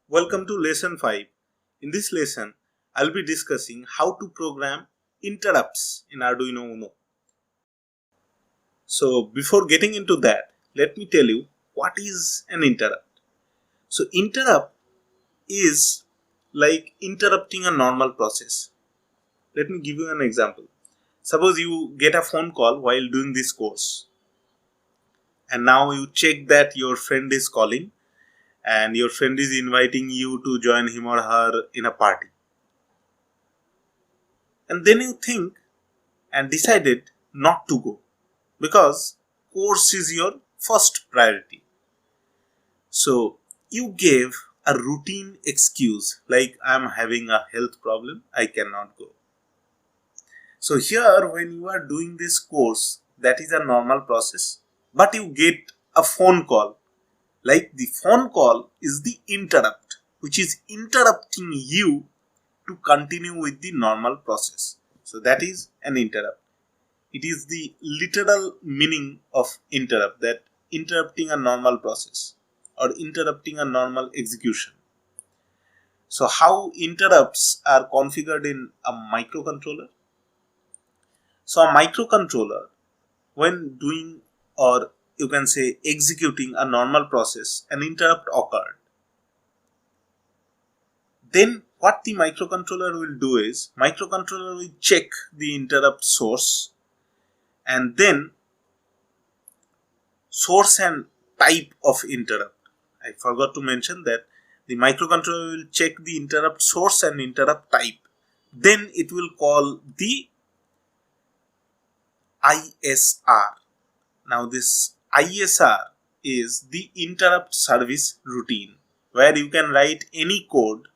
Welcome to lesson 5. In this lesson, I'll be discussing how to program interrupts in Arduino Uno. So before getting into that, let me tell you what is an interrupt. So interrupt is like interrupting a normal process. Let me give you an example. Suppose you get a phone call while doing this course, and now you check that your friend is calling and your friend is inviting you to join him or her in a party. And then you think and decided not to go because course is your first priority. So you gave a routine excuse like I'm having a health problem, I cannot go. So here when you are doing this course, that is a normal process, but you get a phone call. Like the phone call is the interrupt, which is interrupting you to continue with the normal process. So that is an interrupt. It is the literal meaning of interrupt, that interrupting a normal process or interrupting a normal execution. So how interrupts are configured in a microcontroller? So a microcontroller, when doing or you can say executing a normal process, an interrupt occurred. Then what the microcontroller will do is, microcontroller will check the interrupt source and then source and type of interrupt. I forgot to mention that the microcontroller will check the interrupt source and interrupt type. Then it will call the ISR. Now this ISR is the interrupt service routine, where you can write any code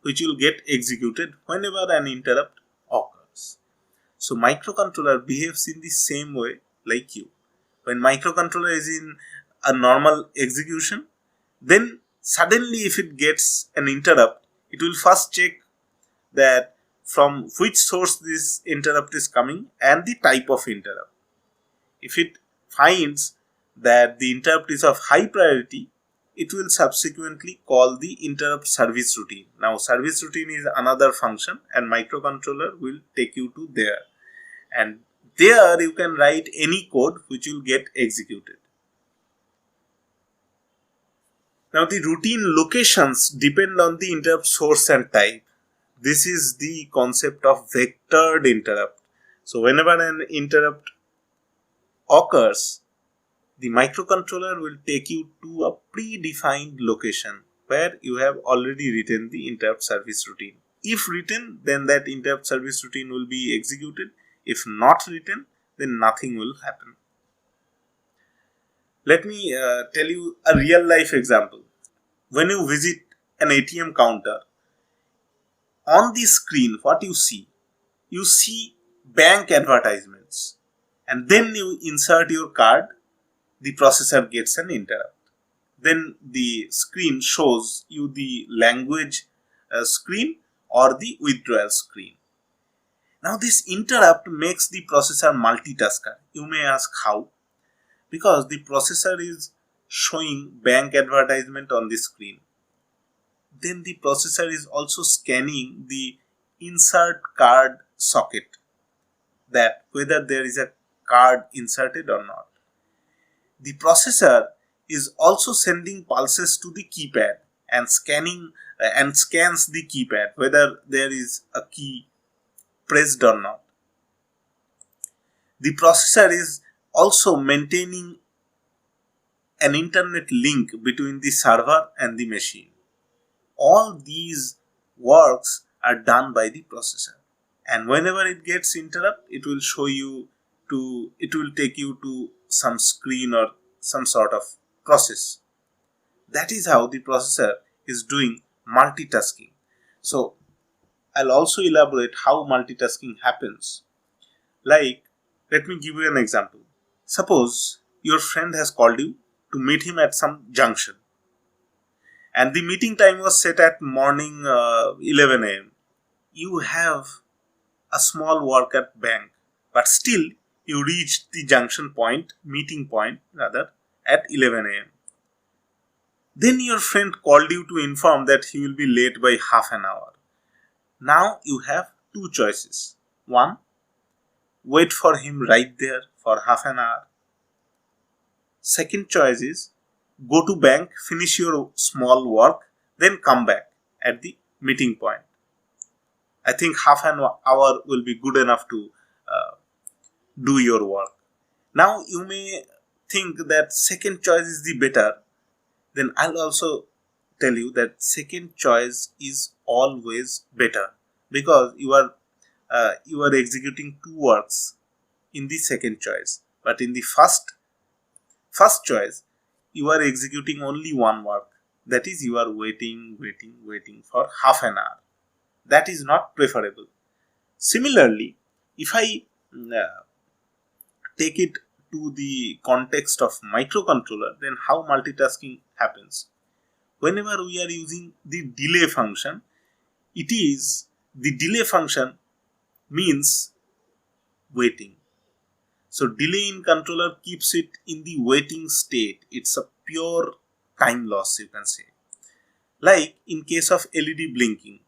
which will get executed whenever an interrupt occurs. So microcontroller behaves in the same way like you. When microcontroller is in a normal execution, then suddenly if it gets an interrupt, it will first check that from which source this interrupt is coming and the type of interrupt. If it finds that the interrupt is of high priority, it will subsequently call the interrupt service routine. Now service routine is another function and microcontroller will take you to there. And there you can write any code which will get executed. Now the routine locations depend on the interrupt source and type. This is the concept of vectored interrupt. So whenever an interrupt occurs, the microcontroller will take you to a predefined location where you have already written the interrupt service routine. If written, then that interrupt service routine will be executed. If not written, then nothing will happen. Let me tell you a real life example. When you visit an ATM counter, on the screen what you see? You see bank advertisements, and then you insert your card, the processor gets an interrupt. Then the screen shows you the language screen or the withdrawal screen. Now this interrupt makes the processor multitasker. You may ask how? Because the processor is showing bank advertisement on the screen. Then the processor is also scanning the insert card socket, that whether there is a card inserted or not. The processor is also sending pulses to the keypad and scans the keypad whether there is a key pressed or not. The processor is also maintaining an internet link between the server and the machine. All these works are done by the processor, and whenever it gets interrupt, it will take you to some screen or some sort of process. That is how the processor is doing multitasking. So I'll also elaborate how multitasking happens. Like, let me give you an example. Suppose your friend has called you to meet him at some junction, and the meeting time was set at morning 11 a.m. You have a small work at bank, but still you reached the junction point, meeting point rather, at 11 a.m. Then your friend called you to inform that he will be late by half an hour. Now you have two choices. One, wait for him right there for half an hour. Second choice is go to bank, finish your small work, then come back at the meeting point. I think half an hour will be good enough to do your work. Now you may think that second choice is the better. Then I'll also tell you that second choice is always better, because you are executing two works in the second choice, but in the first choice you are executing only one work, that is you are waiting for half an hour. That is not preferable. Similarly, if I take it to the context of microcontroller, then how multitasking happens? Whenever we are using the delay function, the delay function means waiting. So delay in controller keeps it in the waiting state. It's a pure time loss, you can say. Like in case of LED blinking,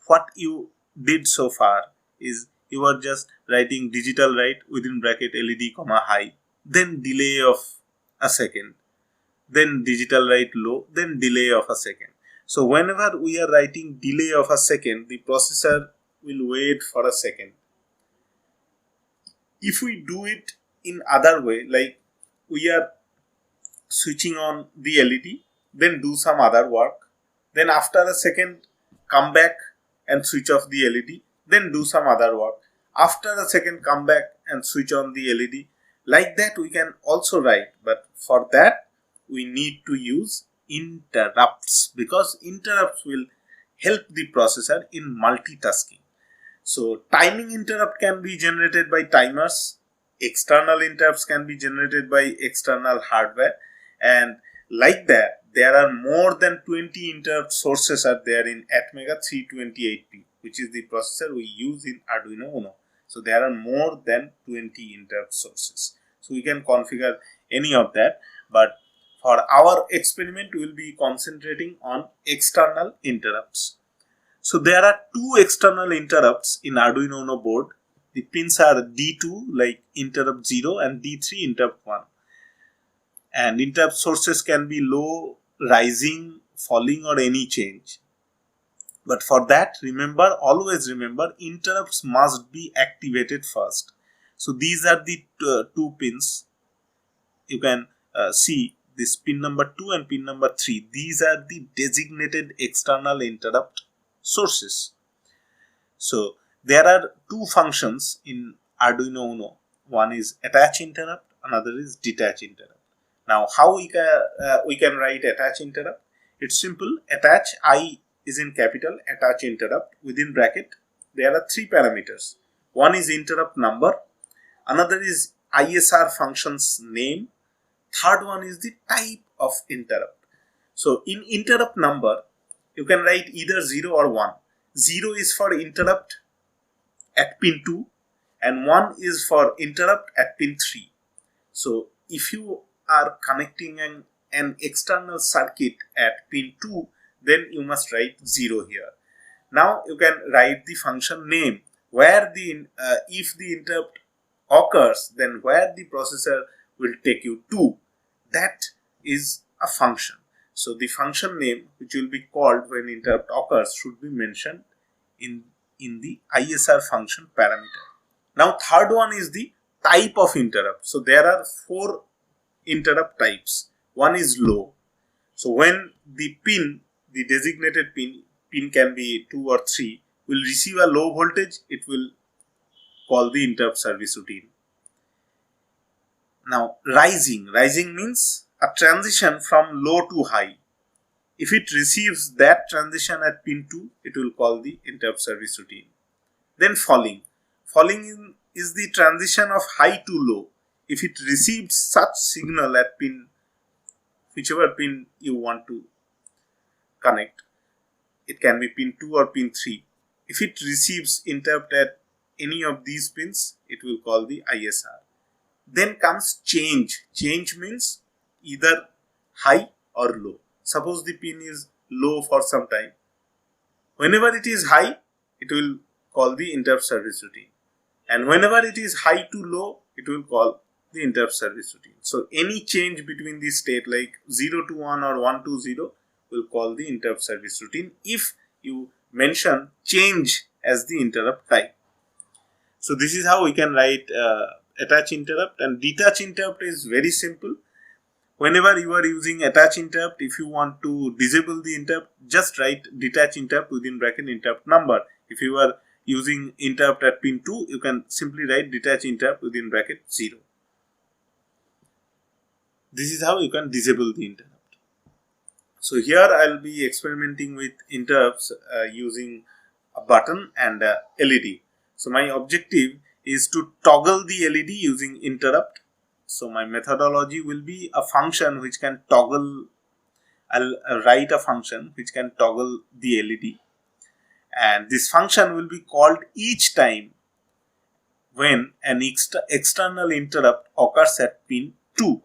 what you did so far is you are just writing digital write within bracket LED comma high, then delay of a second, then digital write low, then delay of a second. So whenever we are writing delay of a second, the processor will wait for a second. If we do it in other way, like we are switching on the LED, then do some other work, then after a second come back and switch off the LED, then do some other work, after a second come back and switch on the LED. Like that we can also write, but for that we need to use interrupts, because interrupts will help the processor in multitasking. So timing interrupt can be generated by timers, external interrupts can be generated by external hardware, and like that there are more than 20 interrupt sources are there in Atmega 328P, which is the processor we use in Arduino Uno. So there are more than 20 interrupt sources. So we can configure any of that, but for our experiment we will be concentrating on external interrupts. So there are two external interrupts in Arduino Uno board. The pins are D2 like interrupt 0 and D3 interrupt 1. And interrupt sources can be low, rising, falling or any change. But for that, always remember, interrupts must be activated first. So these are the two pins. You can see this pin number 2 and pin number 3. These are the designated external interrupt sources. So there are two functions in Arduino Uno. One is attach interrupt, another is detach interrupt. Now how we can write attach interrupt? It's simple. Attach, I is in capital, attach interrupt, within bracket there are three parameters. One is interrupt number, another is ISR function's name, third one is the type of interrupt. So in interrupt number you can write either 0 or 1. 0 is for interrupt at pin 2 and 1 is for interrupt at pin 3. So if you are connecting an external circuit at pin 2, then you must write 0 here. Now you can write the function name, where the if the interrupt occurs, then where the processor will take you to. That is a function. So the function name which will be called when interrupt occurs should be mentioned in the ISR function parameter. Now third one is the type of interrupt. So there are 4 interrupt types. One is low. So when the designated pin can be 2 or 3, will receive a low voltage, it will call the interrupt service routine. Now rising means a transition from low to high. If it receives that transition at pin 2, it will call the interrupt service routine. Then falling is the transition of high to low. If it receives such signal at whichever pin you want to connect, it can be pin 2 or pin 3. If it receives interrupt at any of these pins, it will call the ISR. Then comes change. Change means either high or low. suppose the pin is low for some time. Whenever it is high, it will call the interrupt service routine. And whenever it is high to low, it will call the interrupt service routine. So any change between the state like 0 to 1 or 1 to 0 will call the interrupt service routine if you mention change as the interrupt type. So this is how we can write attach interrupt, and detach interrupt is very simple. Whenever you are using attach interrupt, if you want to disable the interrupt, just write detach interrupt within bracket interrupt number. If you are using interrupt at pin 2, you can simply write detach interrupt within bracket 0. This is how you can disable the interrupt. So here I will be experimenting with interrupts using a button and a LED. So my objective is to toggle the LED using interrupt. So my methodology will be a function which can toggle. I'll write a function which can toggle the LED, and this function will be called each time when an external interrupt occurs at pin 2.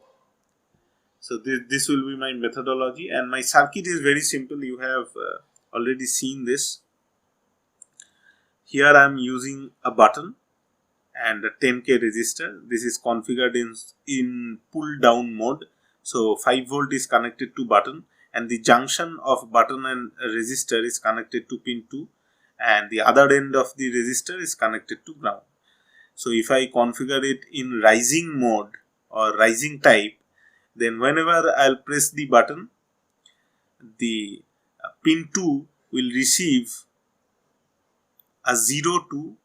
So this will be my methodology, and my circuit is very simple. You have already seen this. Here I am using a button and a 10k resistor. This is configured in pull down mode. So 5 volt is connected to button, and the junction of button and resistor is connected to pin 2, and the other end of the resistor is connected to ground. So if I configure it in rising mode or rising type, then whenever I'll press the button, the pin 2 will receive a 0 to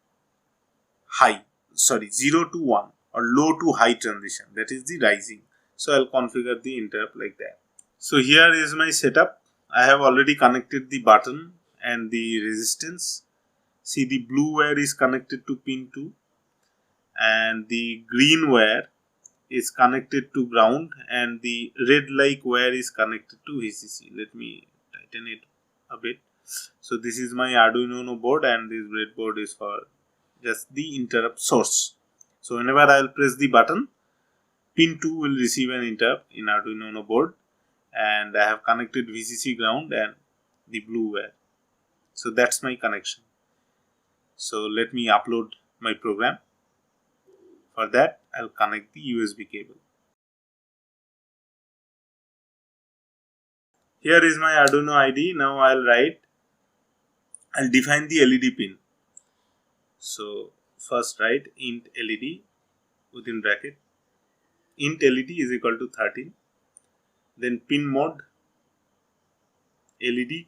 1 or low to high transition, that is the rising. So I'll configure the interrupt like that. So here is my setup. I have already connected the button and the resistance. See, the blue wire is connected to pin 2 and the green wire is connected to ground, and the red like wire is connected to VCC. Let me tighten it a bit. So this is my Arduino board, and this breadboard is for just the interrupt source. So whenever I will press the button, pin 2 will receive an interrupt in Arduino board, and I have connected VCC, ground and the blue wire. So that's my connection. So let me upload my program. For that, I'll connect the USB cable. Here is my Arduino IDE. Now I'll define the LED pin. So first write int LED within bracket. Int LED is equal to 13. Then pin mode LED,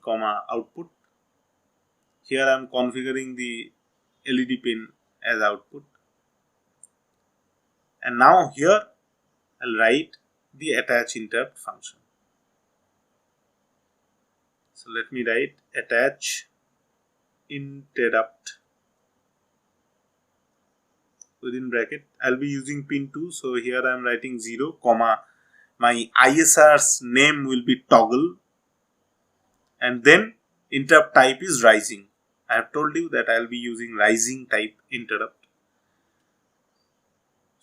output. Here I am configuring the LED pin as output. And now here I'll write the attach interrupt function. So let me write attach interrupt within bracket. I'll be using pin 2, so here I am writing 0, my ISR's name will be toggle, and then interrupt type is rising. I have told you that I'll be using rising type interrupt.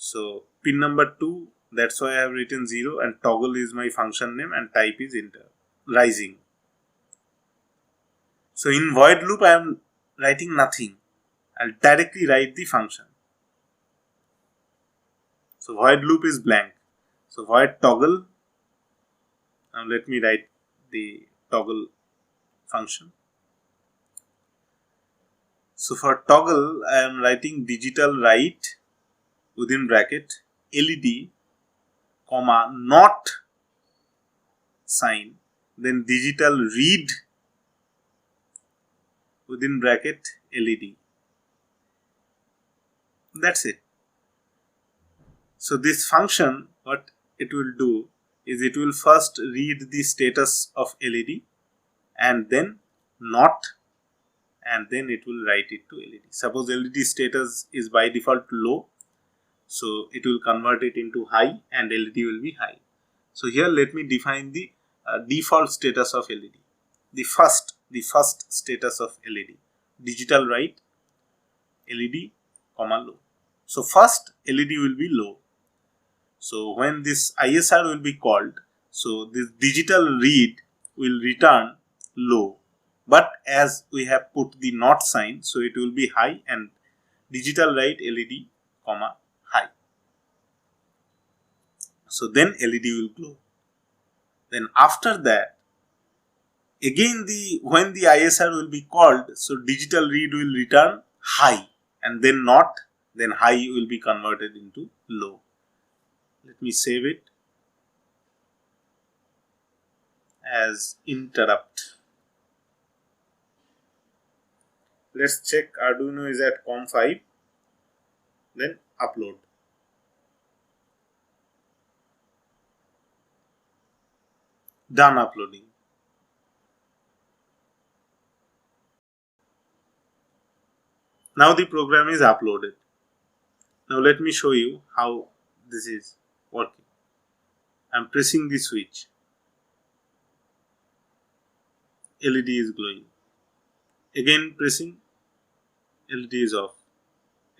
So pin number 2, that's why I have written 0, and toggle is my function name and type is rising. So in void loop I am writing nothing. I'll directly write the function. So void loop is blank. So void toggle. Now let me write the toggle function. So for toggle I am writing digital write within bracket LED, not sign, then digital read within bracket LED. That's it. So this function, what it will do is it will first read the status of LED and then not, and then it will write it to LED. Suppose LED status is by default low, so it will convert it into high and LED will be high. So here let me define the default status of LED. The first status of LED, digital write LED, low. So first LED will be low. So when this ISR will be called, so this digital read will return low, but as we have put the not sign, so it will be high, and digital write LED comma high. So then LED will glow. Then after that, again when the ISR will be called, so digital read will return high, and then not, then high will be converted into low. Let me save it as interrupt. Let's check Arduino is at COM5, then upload. Done uploading. Now the program is uploaded. Now let me show you how this is working. I am pressing the switch. LED is glowing. Again pressing, LED is off.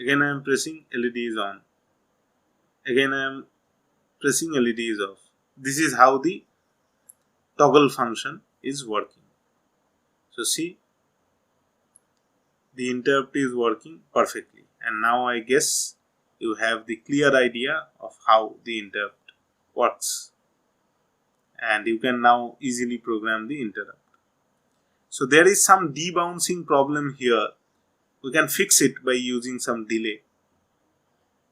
Again I am pressing, LED is on. Again I am pressing, LED is off. This is how the toggle function is working. So see, the interrupt is working perfectly, and now I guess you have the clear idea of how the interrupt works, and you can now easily program the interrupt. So there is some debouncing problem here. We can fix it by using some delay,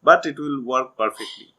but it will work perfectly.